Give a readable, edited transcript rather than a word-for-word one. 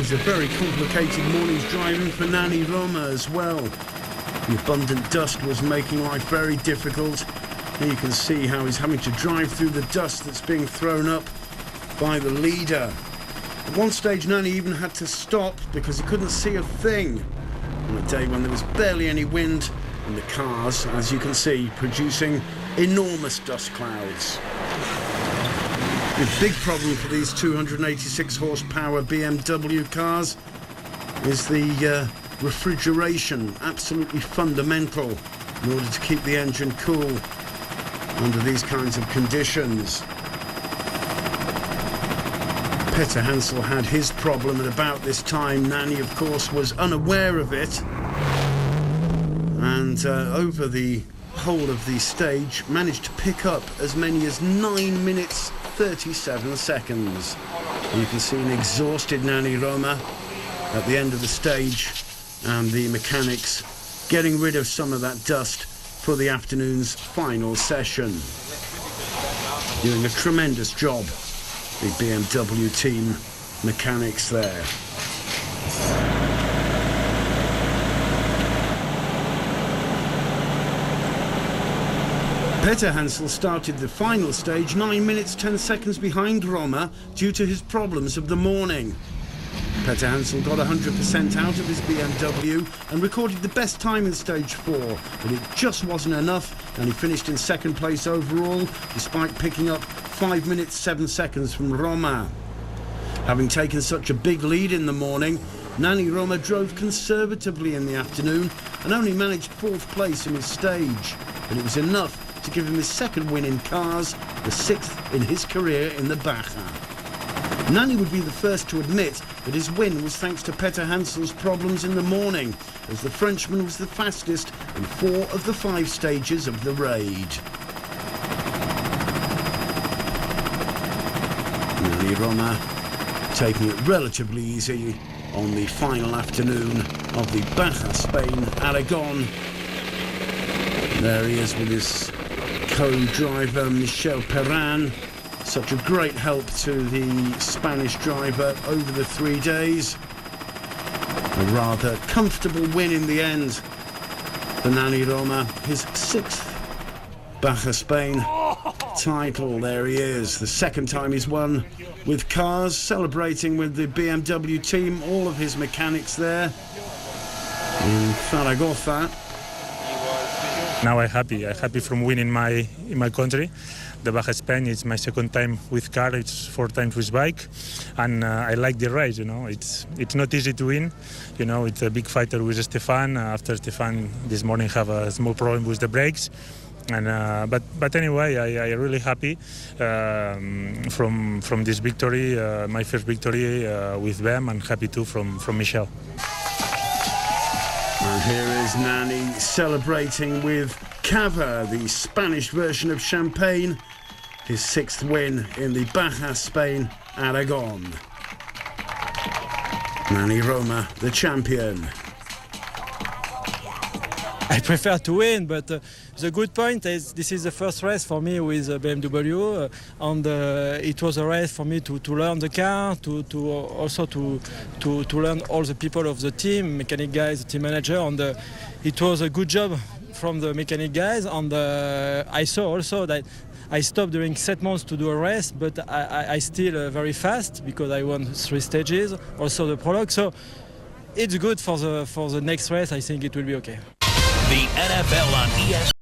was a very complicated morning's driving for Nani Roma as well. The abundant dust was making life very difficult. Here you can see how he's having to drive through the dust that's being thrown up by the leader. At one stage, Nani even had to stop because he couldn't see a thing on a day when there was barely any wind and the cars, as you can see, producing enormous dust clouds. The big problem for these 286 horsepower BMW cars is the refrigeration, absolutely fundamental in order to keep the engine cool under these kinds of conditions. Petter Hansel had his problem at about this time. Nani, of course, was unaware of it, and over the whole of the stage managed to pick up as many as 9 minutes 37 seconds. You can see an exhausted Nani Roma at the end of the stage, and the mechanics getting rid of some of that dust for the afternoon's final session. Doing a tremendous job, the BMW team mechanics there. Petter Hansel started the final stage 9 minutes 10 seconds behind Roma due to his problems of the morning. Petter Hansel got 100% out of his BMW and recorded the best time in stage 4, but it just wasn't enough, and he finished in second place overall despite picking up 5 minutes 7 seconds from Roma. Having taken such a big lead in the morning, Nani Roma drove conservatively in the afternoon and only managed 4th place in his stage, but it was enough to give him his second win in cars, the 6th in his career in the Baja. Nani would be the first to admit that his win was thanks to Petter Hansel's problems in the morning, as the Frenchman was the fastest in 4 of the 5 stages of the raid. Nani Roma taking it relatively easy on the final afternoon of the Baja Spain Aragon. There he is with his co-driver Michel Perrin. Such a great help to the Spanish driver over the 3 days. A rather comfortable win in the end for Nani Roma, his 6th Baja Spain title. There he is, the second time he's won with cars, celebrating with the BMW team, all of his mechanics there in Zaragoza. Now I'm happy from winning in my country. The Baja Spain is my second time with car, it's 4 times with bike, and I like the race, you know. It's not easy to win, you know. It's a big fighter with Stefan. After Stefan this morning have a small problem with the brakes, and but anyway, I really happy from this victory, my first victory with them, and happy too from Michel. And here is Nani celebrating with Cava, the Spanish version of champagne, his 6th win in the Baja Spain Aragon. Nani Roma, the champion. I prefer to win, but the good point is this is the first race for me with BMW, and it was a race for me to learn the car, to learn all the people of the team, mechanic guys, the team manager, and it was a good job from the mechanic guys. And I saw also that I stopped during 7 months to do a race, but I still very fast because I won 3 stages, also the prologue. So it's good for the next race. I think it will be okay. The NFL on ESPN.